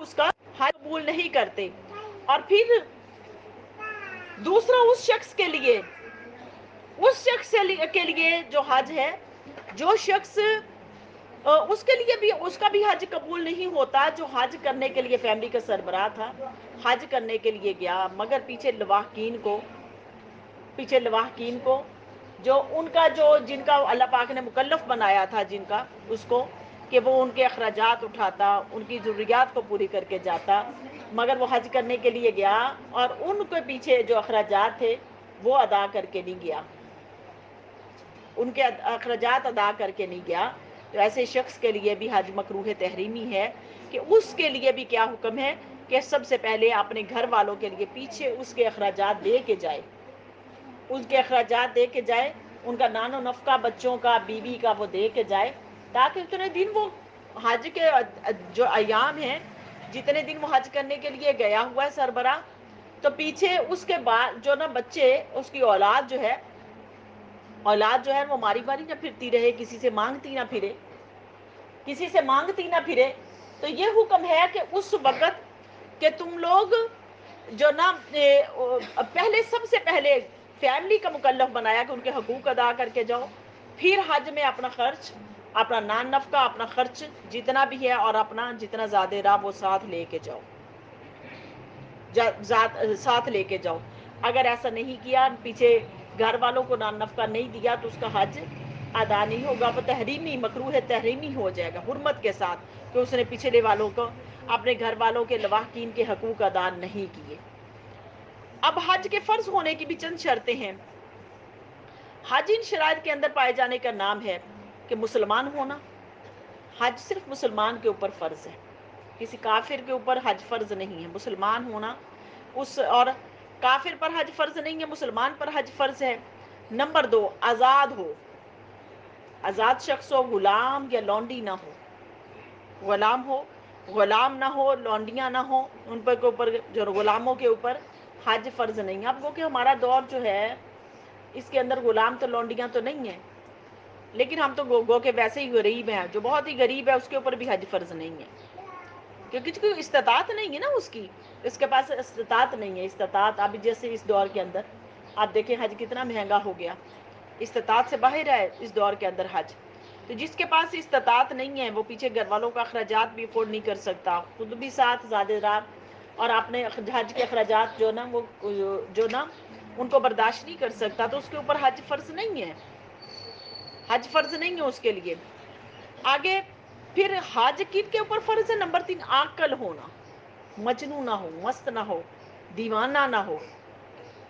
اس کا حج قبول نہیں کرتے. اور پھر دوسرا اس شخص کے لیے جو حج ہے، جو شخص اس کے لیے بھی اس کا بھی حج قبول نہیں ہوتا جو حج کرنے کے لیے فیملی کا سربراہ تھا، حج کرنے کے لیے گیا، مگر پیچھے لواحقین کو جو ان کا جن کا اللہ پاک نے مکلف بنایا تھا، جن کا اس کو کہ وہ ان کے اخراجات اٹھاتا، ان کی ضروریات کو پوری کر کے جاتا، مگر وہ حج کرنے کے لیے گیا اور ان کے پیچھے جو اخراجات تھے وہ ادا کر کے نہیں گیا، ان کے اخراجات ادا کر کے نہیں گیا. تو ایسے شخص کے لیے بھی حج مکروہ تحریمی ہے کہ اس کے لیے بھی کیا حکم ہے کہ سب سے پہلے اپنے گھر والوں کے لیے پیچھے اس کے اخراجات دے کے جائے، ان کا نان و نفقہ بچوں کا، بیوی کا وہ دے کے جائے، تاکہ اتنے دن وہ حج کے جو ایام ہیں، جتنے دن وہ حج کرنے کے لیے گیا ہوا ہے سربراہ، تو پیچھے اس کے بعد جو بچے، اس کی اولاد جو ہے وہ ماری نہ پھرتی رہے، کسی سے مانگتی نہ پھرے. تو یہ حکم ہے کہ اس وقت کہ تم لوگ جو پہلے سب سے پہلے فیملی کا مکلف بنایا کہ ان کے حقوق ادا کر کے جاؤ، پھر حج میں اپنا خرچ، اپنا نان نفقہ، اپنا خرچ جتنا بھی ہے اور اپنا جتنا زیادہ رہا وہ ساتھ لے کے جاؤ. اگر ایسا نہیں کیا، پیچھے گھر والوں کو نان نفقہ نہیں دیا، تو اس کا حج ادا نہیں ہوگا، وہ مکروہ تحریمی ہو جائے گا، حرمت کے ساتھ، کہ اس نے پچھلے والوں کو، اپنے گھر والوں کے لواحقین کے حقوق ادا نہیں کیے. اب حج کے فرض ہونے کی بھی چند شرطیں ہیں. حج ان شرائط کے اندر پائے جانے کا نام ہے کہ مسلمان ہونا. حج صرف مسلمان کے اوپر فرض ہے، کسی کافر کے اوپر حج فرض نہیں ہے. مسلمان ہونا، اور کافر پر حج فرض نہیں ہے، مسلمان پر حج فرض ہے. نمبر 2، آزاد شخص ہو، غلام یا لونڈی نہ ہو، غلام نہ ہو، لونڈیاں نہ ہو، ان پر کے اوپر، جو غلاموں کے اوپر حج فرض نہیں ہے. اب وہ کہ ہمارا دور جو ہے اس کے اندر غلام تو لونڈیاں تو نہیں ہیں، لیکن ہم تو گو کہ ویسے ہی غریب ہیں، جو بہت ہی غریب ہے اس کے اوپر بھی حج فرض نہیں ہے، کیونکہ استطاعت نہیں ہے نا، اس کے پاس استطاعت نہیں ہے. استطاعت اب جیسے اس دور کے اندر آپ دیکھیں حج کتنا مہنگا ہو گیا، استطاعت سے باہر ہے اس دور کے اندر حج. تو جس کے پاس استطاعت نہیں ہے، وہ پیچھے گھر والوں کا اخراجات بھی افورڈ نہیں کر سکتا، خود بھی ساتھ زیادہ رات، اور اپنے حج کے اخراجات ان کو برداشت نہیں کر سکتا، تو اس کے اوپر حج فرض نہیں ہے. اس کے لیے. آگے پھر حج کن کے اوپر فرض ہے؟ نمبر 3، عاقل ہونا، مجنون نہ ہو، مست نہ ہو، دیوانہ نہ ہو.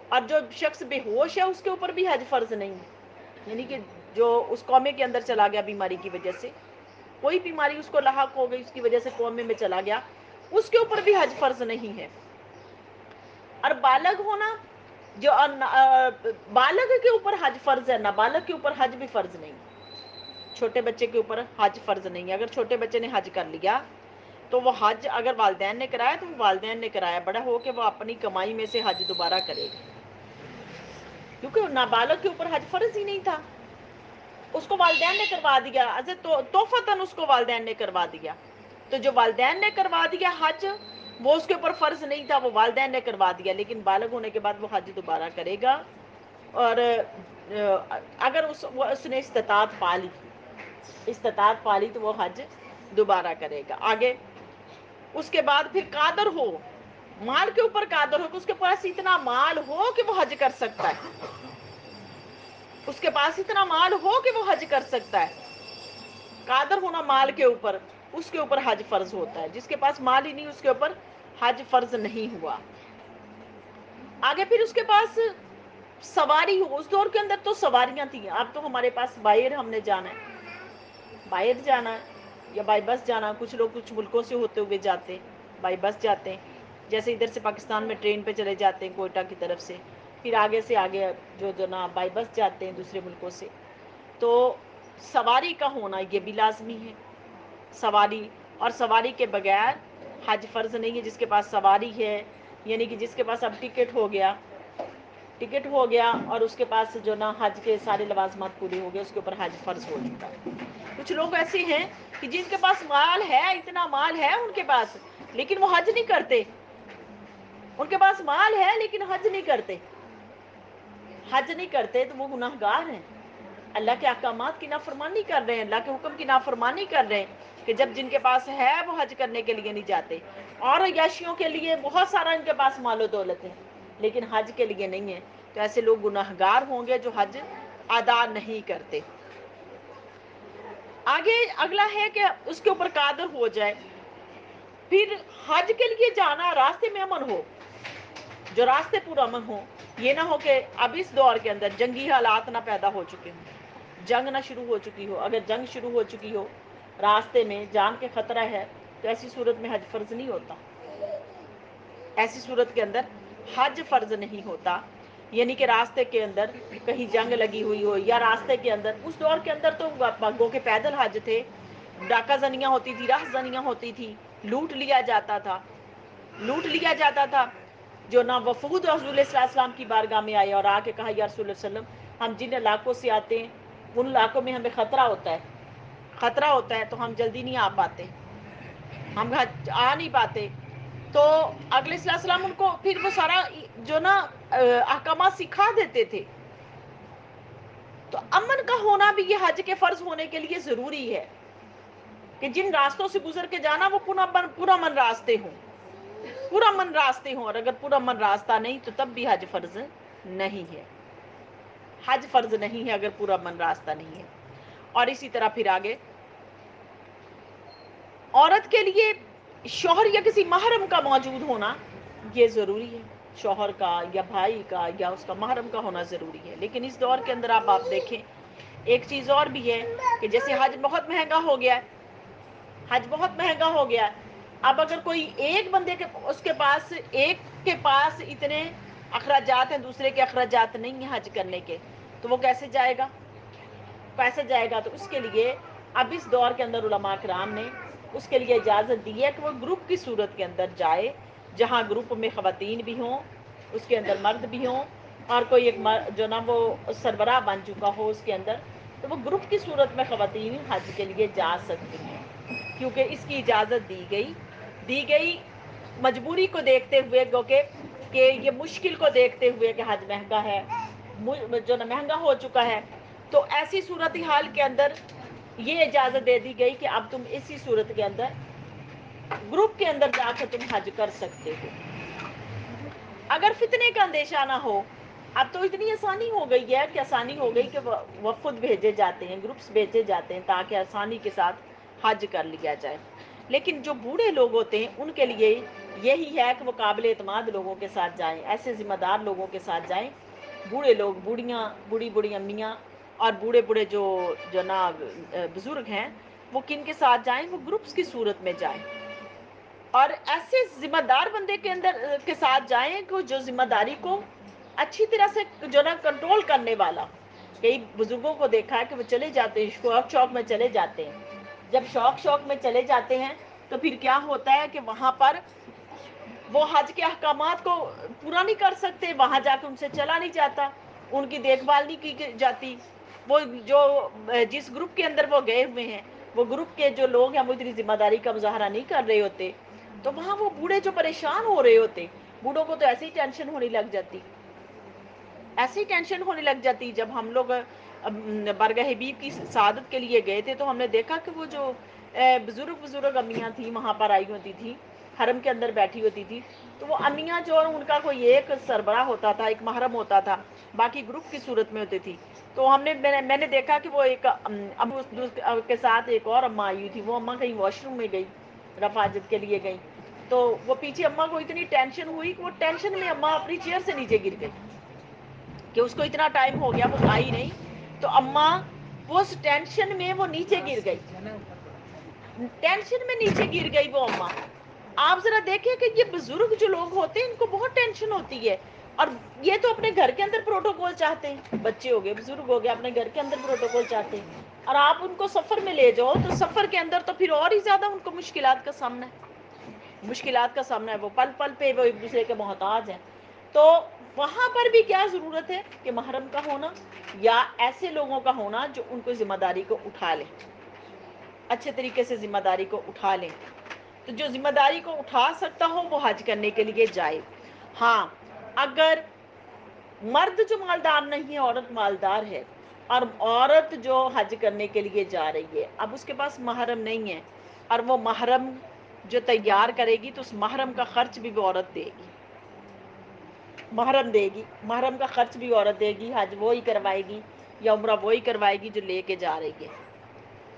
اور جو شخص بے ہوش ہے اس کے اوپر بھی حج فرض نہیں ہے، یعنی کہ جو اس قومے کے اندر چلا گیا بیماری کی وجہ سے، کوئی بیماری اس کو لاحق ہو گئی، اس کی وجہ سے قومے میں چلا گیا، اس کے اوپر بھی حج فرض نہیں ہے. اور بالغ ہونا، جو بالغ کے اوپر حج فرض ہے، نابالغ کے اوپر حج بھی فرض نہیں. چھوٹے بچے کے اوپر حج فرض نہیں ہے. اگر چھوٹے بچے نے حج کر لیا تو وہ حج اگر والدین نے کرایا تو وہ والدین نے کرایا، بڑا ہو کے وہ اپنی کمائی میں سے حج دوبارہ کرے گا، کیونکہ نابالغ کے اوپر حج فرض ہی نہیں تھا، اس کو والدین نے کروا دیا، توفتاً اس کو والدین نے کروا دیا. تو جو والدین نے کروا دیا حج، وہ اس کے اوپر فرض نہیں تھا، وہ والدین نے کروا دیا، لیکن بالغ ہونے کے بعد وہ حج دوبارہ کرے گا. اور اگر اس نے استطاعت پا لی تو وہ حج دوبارہ کرے گا. آگے اس کے بعد پھر قادر ہو، مال کے اوپر قادر ہو، کہ اس کے پاس اتنا مال ہو کہ وہ حج کر سکتا ہے، اس کے پاس اتنا مال ہو کہ وہ حج کر سکتا ہے. قادر ہونا مال کے اوپر، اس کے اوپر حج فرض ہوتا ہے. جس کے پاس مال ہی نہیں اس کے اوپر حج فرض نہیں ہوا. آگے پھر اس کے پاس سواری ہو، اس دور کے اندر تو سواریاں تھیں، اب تو ہمارے پاس باہر ہم نے جانا ہے یا بائی بس جانا. کچھ لوگ کچھ ملکوں سے ہوتے ہوئے جاتے ہیں، بائی بس جاتے ہیں، جیسے ادھر سے پاکستان میں ٹرین پہ چلے جاتے ہیں کوئٹہ کی طرف سے، پھر آگے سے آگے جو نا بائی بس جاتے ہیں دوسرے ملکوں سے. تو سواری کا ہونا یہ بھی لازمی ہے، سواری کے بغیر حج فرض نہیں ہے. جس کے پاس سواری ہے، یعنی کہ جس کے پاس اب ٹکٹ ہو گیا اور اس کے پاس جو نا حج کے سارے لوازمات پورے ہو گئے، اس کے اوپر حج فرض ہو چکا ہے. کچھ لوگ ایسے ہیں کہ جن کے پاس مال ہے، اتنا مال ہے ان کے پاس، لیکن وہ حج نہیں کرتے، ان کے پاس مال ہے لیکن حج نہیں کرتے، حج نہیں کرتے تو وہ گناہ گار ہیں، اللہ کے احکامات کی نافرمانی کر رہے ہیں، اللہ کے حکم کی نافرمانی کر رہے ہیں کہ جب جن کے پاس ہے وہ حج کرنے کے لیے نہیں جاتے، اور عیاشیوں کے لیے بہت سارا ان کے پاس مال و دولت ہے لیکن حج کے لیے نہیں ہے، تو ایسے لوگ گناہ گار ہوں گے جو حج ادا نہیں کرتے۔ آگے اگلا ہے کہ اس کے اوپر قادر ہو جائے، پھر حج کے لیے جانا، راستے میں امن ہو، جو راستے پورا امن ہو، یہ نہ ہو کہ اب اس دور کے اندر جنگی حالات نہ پیدا ہو چکے ہوں، جنگ نہ شروع ہو چکی ہو، اگر جنگ شروع ہو چکی ہو، راستے میں جان کے خطرہ ہے، تو ایسی صورت میں حج فرض نہیں ہوتا، ایسی صورت کے اندر حج فرض نہیں ہوتا، یعنی کہ راستے کے اندر کہیں جنگ لگی ہوئی ہو، یا راستے کے اندر، اس دور کے اندر تو گو کے پیدل حج تھے، ڈاکہ زنیاں ہوتی تھی، راہ زنیاں ہوتی تھی، لوٹ لیا جاتا تھا، لوٹ لیا جاتا تھا، جو نہ وفود رسول اللہ صلی اللہ علیہ وسلم کی بارگاہ میں آئے اور آ کے کہا یا رسول اللہ صلی اللہ علیہ وسلم، ہم جن علاقوں سے آتے ہیں ان علاقوں میں ہمیں خطرہ ہوتا ہے، خطرہ ہوتا ہے تو ہم جلدی نہیں آ پاتے، ہم آ نہیں پاتے، تو اگلے صلی اللہ علیہ وسلم ان کو پھر وہ سارا جو نا احکامات سکھا دیتے تھے، تو امن کا ہونا بھی یہ حج کے فرض ہونے کے لیے ضروری ہے کہ جن راستوں سے گزر کے جانا وہ پورا من راستے ہوں، پورا من راستے ہوں، اور اگر پورا من راستہ نہیں تو تب بھی حج فرض نہیں ہے، حج فرض نہیں ہے اگر پورا من راستہ نہیں ہے۔ اور اسی طرح پھر آگے عورت کے لیے شوہر یا کسی محرم کا موجود ہونا یہ ضروری ہے، شوہر کا یا بھائی کا یا اس کا محرم کا ہونا ضروری ہے، لیکن اس دور کے اندر آپ دیکھیں ایک چیز اور بھی ہے کہ جیسے حج بہت مہنگا ہو گیا ہے، حج بہت مہنگا ہو گیا ہے، اب اگر کوئی ایک بندے کے اس کے پاس ایک کے پاس اتنے اخراجات ہیں، دوسرے کے اخراجات نہیں ہیں حج کرنے کے، تو وہ کیسے جائے گا، کیسے جائے گا؟ تو اس کے لیے اب اس دور کے اندر علماء کرام نے اس کے لیے اجازت دی ہے کہ وہ گروپ کی صورت کے اندر جائے، جہاں گروپ میں خواتین بھی ہوں، اس کے اندر مرد بھی ہوں، اور کوئی ایک جو نا وہ سربراہ بن چکا ہو اس کے اندر، تو وہ گروپ کی صورت میں خواتین حج کے لیے جا سکتی ہیں، کیونکہ اس کی اجازت دی گئی مجبوری کو دیکھتے ہوئے، کہ یہ مشکل کو دیکھتے ہوئے کہ حج مہنگا ہے، جو نا مہنگا ہو چکا ہے، تو ایسی صورتحال کے اندر یہ اجازت دے دی گئی کہ اب تم اسی صورت کے اندر گروپ کے اندر جا کے تم حج کر سکتے ہو، اگر فتنے کا اندیشہ نہ ہو۔ اب تو اتنی آسانی ہو گئی ہے کہ وفد بھیجے جاتے ہیں، گروپس بھیجے جاتے ہیں تاکہ آسانی کے ساتھ حج کر لیا جائے، لیکن جو بوڑھے لوگ ہوتے ہیں ان کے لیے یہی ہے کہ وہ قابل اعتماد لوگوں کے ساتھ جائیں، ایسے ذمہ دار لوگوں کے ساتھ جائیں، بوڑھے لوگ، بوڑھیاں، بوڑھی امیاں اور بوڑھے جو نا بزرگ ہیں، وہ کن کے ساتھ جائیں؟ وہ گروپس کی صورت میں جائیں، اور ایسے ذمہ دار بندے کے اندر کے ساتھ جائیں کہ جو ذمہ داری کو اچھی طرح سے جو نا کنٹرول کرنے والا۔ کئی بزرگوں کو دیکھا ہے کہ وہ چلے جاتے ہیں، شوق میں چلے جاتے ہیں، جب شوق میں چلے جاتے ہیں تو پھر کیا ہوتا ہے کہ وہاں پر وہ حج کے احکامات کو پورا نہیں کر سکتے، وہاں جا کے ان سے چلا نہیں جاتا، ان کی دیکھ بھال نہیں کی جاتی، وہ جو جس گروپ کے اندر وہ گئے ہوئے ہیں، وہ گروپ کے جو لوگ ہیں وہ اتنی ذمہ داری کا مظاہرہ نہیں کر رہے ہوتے، تو وہاں وہ بوڑھے جو پریشان ہو رہے ہوتے، بوڑھوں کو تو ایسے ہی ٹینشن ہونے لگ جاتی، ایسی ٹینشن ہونے لگ جاتی۔ جب ہم لوگ برگاہ حبیب کی سعادت کے لیے گئے تھے تو ہم نے دیکھا کہ وہ جو بزرگ امیاں تھیں وہاں پر آئی ہوتی تھی، حرم کے اندر بیٹھی ہوتی تھی، تو وہ امیاں جو ان کا کوئی ایک سربراہ ہوتا تھا، ایک محرم ہوتا تھا، باقی گروپ کی صورت میں ہوتی تھی، تو میں نے دیکھا کہ وہ ایک اب کے ساتھ ایک اور اماں آئی ہوئی تھی، وہ اماں کہیں واش روم میں گئی، رفع حاجت کے لیے گئی، تو وہ پیچھے اماں کو اتنی ٹینشن ہوئی کہ وہ ٹینشن میں اماں اپنی چیئر سے نیچے گر گئی، کہ اس کو اتنا ٹائم ہو گیا وہ آئی نہیں، تو اماں وہ اس ٹینشن میں وہ نیچے گر گئی، ٹینشن میں نیچے گر گئی وہ اماں۔ آپ ذرا دیکھیں کہ یہ بزرگ جو لوگ ہوتے ہیں ان کو بہت ٹینشن ہوتی ہے، اور یہ تو اپنے گھر کے اندر پروٹوکول چاہتے ہیں، بچے ہو گئے، بزرگ ہو گئے، اپنے گھر کے اندر پروٹوکول چاہتے ہیں، اور آپ ان کو سفر میں لے جاؤ تو سفر کے اندر تو پھر اور ہی زیادہ ان کو مشکلات کا سامنا ہے، وہ پل پل پہ وہ ایک دوسرے کے محتاج ہیں، تو وہاں پر بھی کیا ضرورت ہے کہ محرم کا ہونا یا ایسے لوگوں کا ہونا جو ان کو ذمہ داری کو اٹھا لیں، اچھے طریقے سے ذمہ داری کو اٹھا لیں۔ تو جو ذمہ داری کو اٹھا سکتا ہو وہ حج کرنے کے لیے جائے۔ ہاں اگر مرد جو مالدار نہیں ہے، عورت مالدار ہے، اور عورت جو حج کرنے کے لیے جا رہی ہے، اب اس کے پاس محرم نہیں ہے، اور وہ محرم جو تیار کرے گی تو اس محرم کا خرچ بھی وہ عورت دے گی، محرم دے گی، محرم کا خرچ بھی عورت دے گی، حج وہی کروائے گی یا عمرہ وہی کروائے گی جو لے کے جا رہی ہے،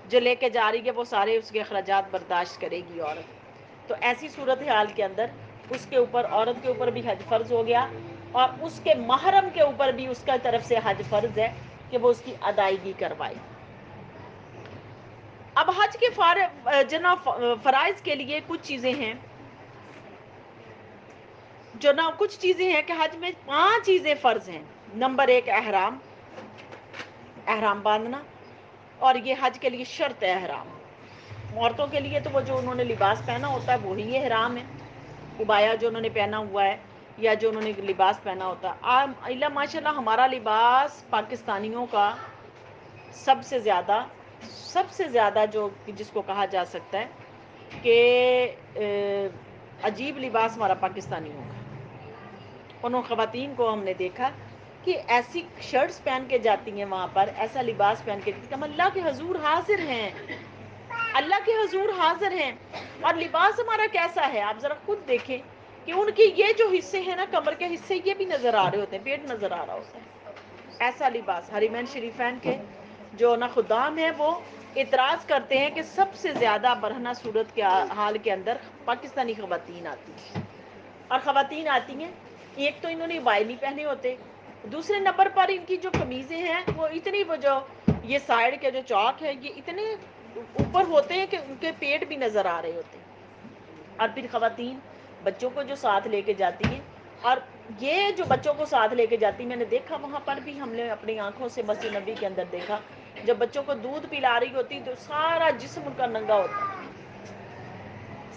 جو لے کے جا رہی ہے وہ سارے اس کے اخراجات برداشت کرے گی عورت۔ تو ایسی صورتحال کے اندر اس کے اوپر، عورت کے اوپر بھی حج فرض ہو گیا، اور اس کے محرم کے اوپر بھی اس کا طرف سے حج فرض ہے کہ وہ اس کی ادائیگی کروائے۔ اب حج کے فرائض کے لیے کچھ چیزیں ہیں جو نا، کچھ چیزیں ہیں کہ حج میں 5 چیزیں فرض ہیں۔ نمبر 1 احرام، احرام باندھنا، اور یہ حج کے لیے شرط ہے احرام۔ عورتوں کے لیے تو وہ جو انہوں نے لباس پہنا ہوتا ہے وہی احرام ہے، عبایا جو انہوں نے پہنا ہوا ہے یا جو انہوں نے لباس پہنا ہوتا ہے۔ اللہ ماشاء اللہ ہمارا لباس پاکستانیوں کا سب سے زیادہ جو جس کو کہا جا سکتا ہے کہ عجیب لباس ہمارا پاکستانیوں کا۔ انہوں خواتین کو ہم نے دیکھا کہ ایسی شرٹس پہن کے جاتی ہیں وہاں پر، ایسا لباس پہن کے، ہم اللہ کے حضور حاضر ہیں، اللہ کے حضور حاضر ہیں، اور لباس ہمارا کیسا ہے آپ ذرا خود دیکھیں کہ ان کی یہ جو حصے ہیں نا، کمر کے حصے یہ بھی نظر آ رہے ہوتے ہیں، پیٹ نظر آ رہا ہوتا ہے، ایسا لباس۔ حرمین شریفین کے جو نا خدام ہیں وہ اعتراض کرتے ہیں کہ سب سے زیادہ برہنہ صورت کے حال کے اندر پاکستانی خواتین آتی ہیں، اور خواتین آتی ہیں، ایک تو انہوں نے وائی نہیں پہنے ہوتے، دوسرے نمبر پر ان کی جو قمیضیں ہیں وہ اتنی، وہ جو یہ سائڈ کے جو چوک ہے یہ اتنے اوپر ہوتے ہیں کہ ان کے پیٹ بھی نظر آ رہے ہوتے ہیں۔ اور پھر خواتین بچوں کو جو ساتھ لے کے جاتی ہیں، اور یہ جو بچوں کو ساتھ لے کے جاتی ہیں، میں نے دیکھا وہاں پر بھی، ہم نے اپنی آنکھوں سے مسجد نبی کے اندر دیکھا، جب بچوں کو دودھ پلا رہی ہوتی تو سارا جسم ان کا ننگا ہوتا ہے،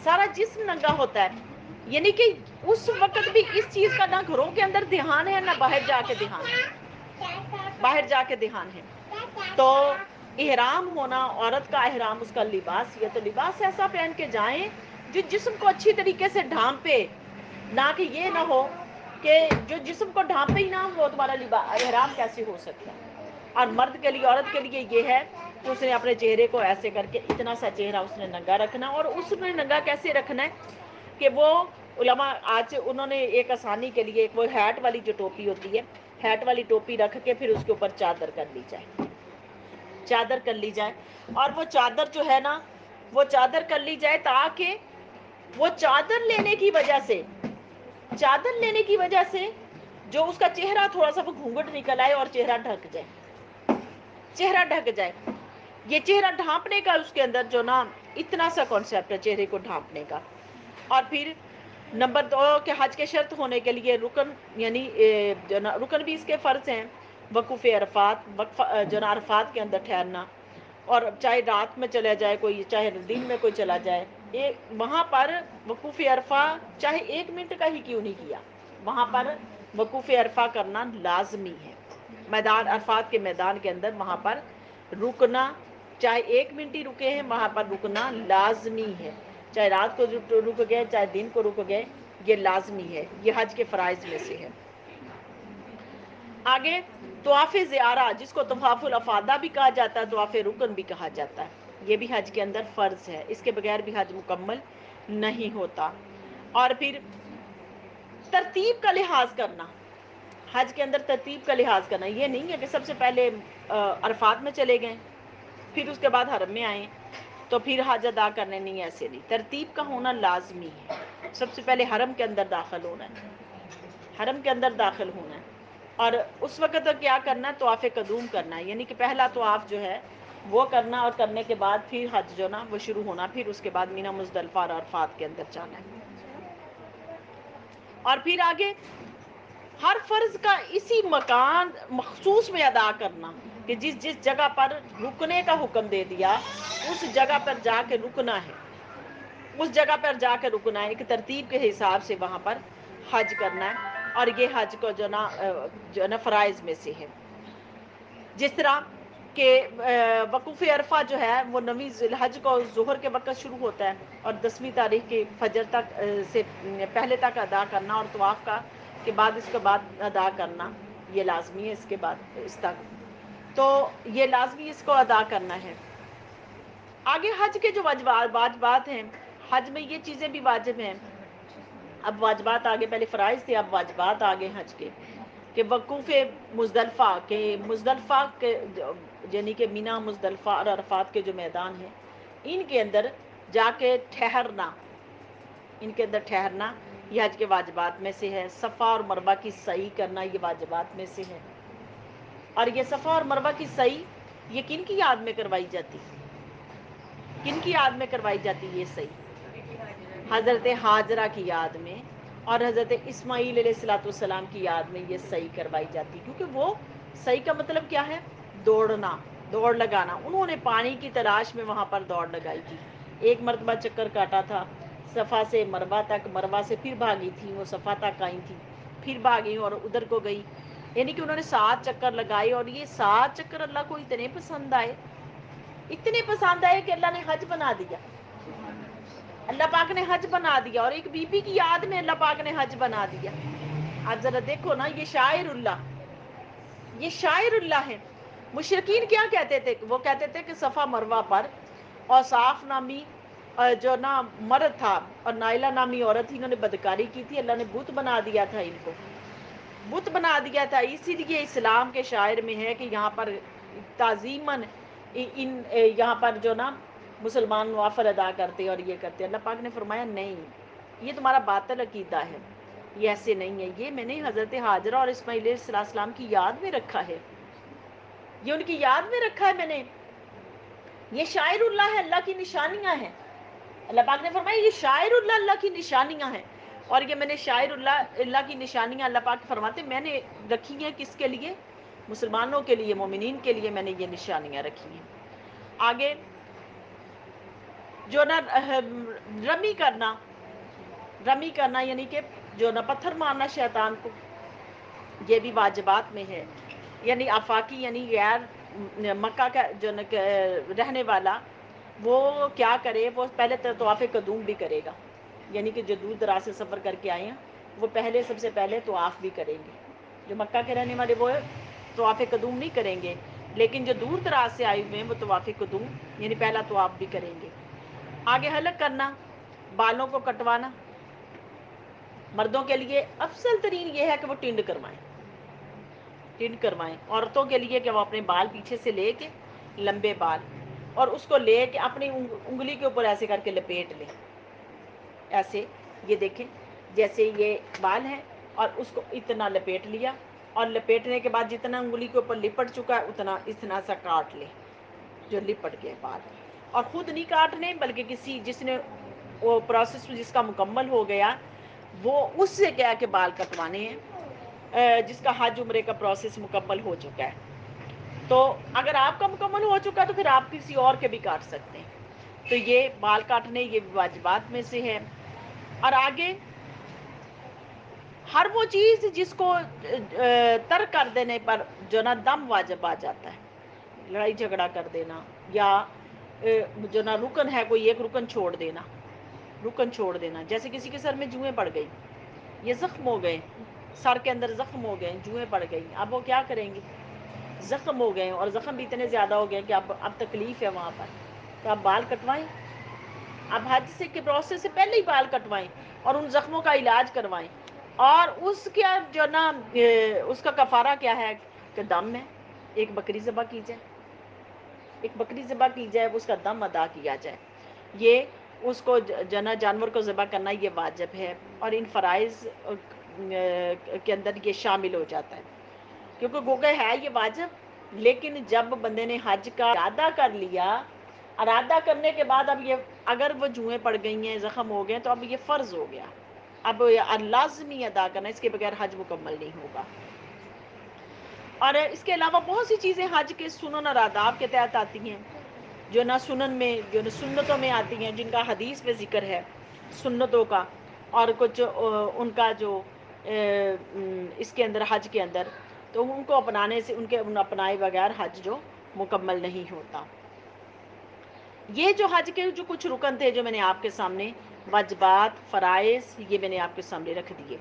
سارا جسم ننگا ہوتا ہے، یعنی کہ اس وقت بھی اس چیز کا نہ گھروں کے اندر دھیان ہے نہ باہر جا کے دھیان ہے، باہر جا کے دھیان ہے۔ تو احرام ہونا، عورت کا احرام، اس کا لباس، یہ تو لباس ایسا پہن کے جائیں جو جسم کو اچھی طریقے سے ڈھانپے، نہ کہ یہ نہ ہو کہ جو جسم کو ڈھانپے ہی نہ وہ تمہارا احرام کیسے ہو سکتا ہے۔ اور مرد کے لیے، عورت کے لیے یہ ہے کہ اس نے اپنے چہرے کو ایسے کر کے اتنا سا چہرہ اس نے ننگا رکھنا، اور اس نے ننگا کیسے رکھنا ہے کہ وہ علماء آج انہوں نے ایک آسانی کے لیے ایک وہ ہیٹ والی جو ٹوپی ہوتی ہے، ہیٹ والی ٹوپی رکھ کے پھر اس کے اوپر چادر کر لی جائے، چادر کر لی جائے، اور وہ چادر جو ہے نا وہ چادر کر لی جائے تاکہ وہ چادر لینے کی وجہ سے جو اس کا چہرہ تھوڑا سا وہ گھونگھٹ نکل آئے اور چہرہ ڈھک جائے، چہرہ ڈھک جائے۔ یہ چہرہ ڈھانپنے کا اس کے اندر جو نا اتنا سا کانسیپٹ ہے چہرے کو ڈھانپنے کا۔ اور پھر نمبر 2 کہ حج کے شرط ہونے کے لیے رکن، یعنی رکن بھی اس کے فرض ہیں، وقوف عرفات، جو نا عرفات کے اندر ٹھہرنا، اور چاہے رات میں چلا جائے کوئی، چاہے دن میں کوئی چلا جائے، وہاں پر وقوف عرفہ چاہے 1 منٹ کا ہی کیوں نہیں کیا، وہاں پر وقوف عرفہ کرنا لازمی ہے۔ میدان عرفات کے میدان کے اندر وہاں پر رکنا، چاہے 1 منٹ ہی رکے ہیں وہاں پر رکنا لازمی ہے، چاہے رات کو رک گئے چاہے دن کو رک گئے، یہ لازمی ہے، یہ حج کے فرائض میں سے ہے۔ آگے طواف زیارہ، جس کو طواف الافاضہ بھی کہا جاتا ہے، طواف رکن بھی کہا جاتا ہے، یہ بھی حج کے اندر فرض ہے، اس کے بغیر بھی حج مکمل نہیں ہوتا۔ اور پھر ترتیب کا لحاظ کرنا، حج کے اندر ترتیب کا لحاظ کرنا، یہ نہیں ہے کہ سب سے پہلے عرفات میں چلے گئے پھر اس کے بعد حرم میں آئیں تو پھر حج ادا کرنے، نہیں، ایسے نہیں، ترتیب کا ہونا لازمی ہے۔ سب سے پہلے حرم کے اندر داخل ہونا ہے، حرم کے اندر داخل ہونا ہے، اور اس وقت کیا کرنا ہے، طواف قدوم کرنا ہے، یعنی کہ پہلا طواف جو ہے وہ کرنا، اور کرنے کے بعد پھر حج جو نا وہ شروع ہونا، پھر اس کے بعد مینا مزدلفہ اور عرفات کے اندر جانا ہے۔ اور پھر آگے ہر فرض کا اسی مکان مخصوص میں ادا کرنا، کہ جس جگہ پر رکنے کا حکم دے دیا اس جگہ پر جا کے رکنا ہے، اس جگہ پر جا کے رکنا ہے، ایک ترتیب کے حساب سے وہاں پر حج کرنا ہے، اور یہ حج کو جو نا فرائض میں سے ہے۔ جس طرح کہ وقوف عرفہ جو ہے وہ 9 ذی الحج کو ظہر کے وقت شروع ہوتا ہے اور 10ویں تاریخ کے فجر تک سے پہلے تک ادا کرنا، اور طواف کا کے بعد اس کے بعد ادا کرنا یہ لازمی ہے، اس کے بعد اس تک تو یہ لازمی اس کو ادا کرنا ہے۔ آگے حج کے جو واجبات ہیں، حج میں یہ چیزیں بھی واجب ہیں۔ اب واجبات آگے، پہلے فرائض تھے، اب واجبات آگے حج کے، کہ وقوف مزدلفہ، کہ مزدلفہ کے یعنی کہ مینا، مزدلفہ اور عرفات کے جو میدان ہیں ان کے اندر جا کے ٹھہرنا، ان کے اندر ٹھہرنا یہ حج کے واجبات میں سے ہے۔ صفا اور مروہ کی سعی کرنا یہ واجبات میں سے ہے۔ اور یہ صفا اور مروہ کی سعی یہ کن کی یاد میں کروائی جاتی؟ کن کی یاد میں کروائی جاتی یہ سعی؟ حضرت ہاجرہ کی یاد میں اور حضرت اسماعیل علیہ السلام کی یاد میں یہ سعی کروائی جاتی، کیونکہ وہ سعی کا مطلب کیا ہے؟ دوڑنا، دوڑ لگانا۔ انہوں نے پانی کی تلاش میں وہاں پر دوڑ لگائی تھی، ایک مرتبہ چکر کاٹا تھا صفا سے مروہ تک، مروہ سے پھر بھاگی تھی، وہ صفا تک آئی تھی، پھر بھاگی اور ادھر کو گئی، یعنی کہ انہوں نے 7 چکر لگائے، اور یہ 7 چکر اللہ کو اتنے پسند آئے، اتنے پسند آئے کہ اللہ نے حج بنا دیا، اللہ پاک نے حج بنا دیا، اور ایک بی بی کی یاد میں اللہ پاک نے حج بنا دیا۔ آپ ذرا دیکھو نا، یہ شاعر اللہ، یہ شاعر اللہ ہے۔ مشرکین کیا کہتے تھے؟ وہ کہتے تھے کہ صفا مروہ پر اوصاف نامی جو نا مرد تھا اور نائلہ نامی عورت تھی، انہوں نے بدکاری کی تھی، اللہ نے بت بنا دیا تھا، ان کو بت بنا دیا تھا۔ اسی لیے اسلام کے شاعر میں ہے کہ یہاں پر تعظیماً یہاں پر جو نا مسلمان نوافل ادا کرتے اور یہ کرتے، اللہ پاک نے فرمایا نہیں، یہ تمہارا باطل عقیدہ ہے، یہ ایسے نہیں ہے، یہ میں نے حضرت ہاجرہ اور اسماعیل علیہ السلام کی یاد میں رکھا ہے، یہ ان کی یاد میں رکھا ہے میں نے، یہ شاعر اللہ ہے، اللہ کی نشانیاں ہیں۔ اللہ پاک نے فرمایا یہ شاعر اللہ، اللہ کی نشانیاں ہیں، اور یہ میں نے شاعر اللہ کی نشانیاں، اللہ پاک فرماتے میں نے رکھی ہیں کس کے لیے؟ مسلمانوں کے لیے، مومنین کے لیے میں نے یہ نشانیاں رکھی ہیں۔ آگے جو نا رمی کرنا، رمی کرنا یعنی کہ جو نا پتھر مارنا شیطان کو، یہ بھی واجبات میں ہے۔ یعنی آفاقی یعنی غیر مکہ کا جو رہنے والا وہ کیا کرے؟ وہ پہلے طواف قدوم بھی کرے گا، یعنی کہ جو دور دراز سے سفر کر کے آئے ہیں وہ پہلے سب سے پہلے طواف بھی کریں گے۔ جو مکہ کے رہنے والے وہ طواف قدوم نہیں کریں گے، لیکن جو دور دراز سے آئے ہوئے ہیں وہ طواف قدوم یعنی پہلا طواف بھی کریں گے۔ آگے حلق کرنا، بالوں کو کٹوانا، مردوں کے لیے افضل ترین یہ ہے کہ وہ ٹنڈ کروائیں، ٹنڈ کروائیں۔ عورتوں کے لیے کہ وہ اپنے بال پیچھے سے لے کے لمبے بال، اور اس کو لے کے اپنی انگلی کے اوپر ایسے کر کے لپیٹ لیں، ایسے یہ دیکھیں جیسے یہ بال ہے اور اس کو اتنا لپیٹ لیا، اور لپیٹنے کے بعد جتنا انگلی کے اوپر لپٹ چکا ہے اتنا سا کاٹ لیں جو لپٹ گئے بال، اور خود نہیں کاٹنے بلکہ کسی جس نے وہ پروسیس جس کا مکمل ہو گیا وہ اس سے کیا کہ بال کٹوانے ہیں، جس کا حج عمرے کا پروسیس مکمل ہو چکا ہے۔ تو اگر آپ کا مکمل ہو چکا تو پھر آپ کسی اور کے بھی کاٹ سکتے ہیں۔ تو یہ بال کاٹنے یہ واجبات میں سے ہے۔ اور آگے ہر وہ چیز جس کو ترک کر دینے پر جو نا دم واجب آ جاتا ہے، لڑائی جھگڑا کر دینا، یا جو نا رکن ہے کوئی ایک رکن چھوڑ دینا، رکن چھوڑ دینا، جیسے کسی کے سر میں جوئیں پڑ گئی، یہ زخم ہو گئے، سر کے اندر زخم ہو گئے، جوئیں پڑ گئی، اب وہ کیا کریں گے؟ زخم ہو گئے اور زخم بھی اتنے زیادہ ہو گئے کہ اب تکلیف ہے وہاں پر، تو آپ بال کٹوائیں، اب حج سے کے پروسیس سے پہلے ہی بال کٹوائیں اور ان زخموں کا علاج کروائیں، اور اس کا جو نا اس کا کفارہ کیا ہے کہ دم ہے، ایک بکری ذبح کی جائے، ایک بکری ذبح کی جائے، اس کا دم ادا کیا جائے، یہ اس کو جنا جانور کو ذبح کرنا یہ واجب ہے، اور ان فرائض کے اندر یہ شامل ہو جاتا ہے، کیونکہ گوگے ہے یہ واجب، لیکن جب بندے نے حج کا ارادہ کر لیا، ارادہ کرنے کے بعد اب یہ اگر وہ جوئیں پڑ گئی ہیں، زخم ہو گئے، تو اب یہ فرض ہو گیا، اب لازمی ادا کرنا، اس کے بغیر حج مکمل نہیں ہوگا۔ اور اس کے علاوہ بہت سی چیزیں حج کے سنن اور آداب کے تحت آتی ہیں، جو نہ سنن میں جو نہ سنتوں میں آتی ہیں، جن کا حدیث میں ذکر ہے سنتوں کا، اور کچھ ان کا جو اس کے اندر حج کے اندر، تو ان کو اپنانے سے ان کے اپنائے بغیر حج جو مکمل نہیں ہوتا۔ یہ جو حج کے جو کچھ رکن تھے جو میں نے آپ کے سامنے، واجبات، فرائض، یہ میں نے آپ کے سامنے رکھ دیے۔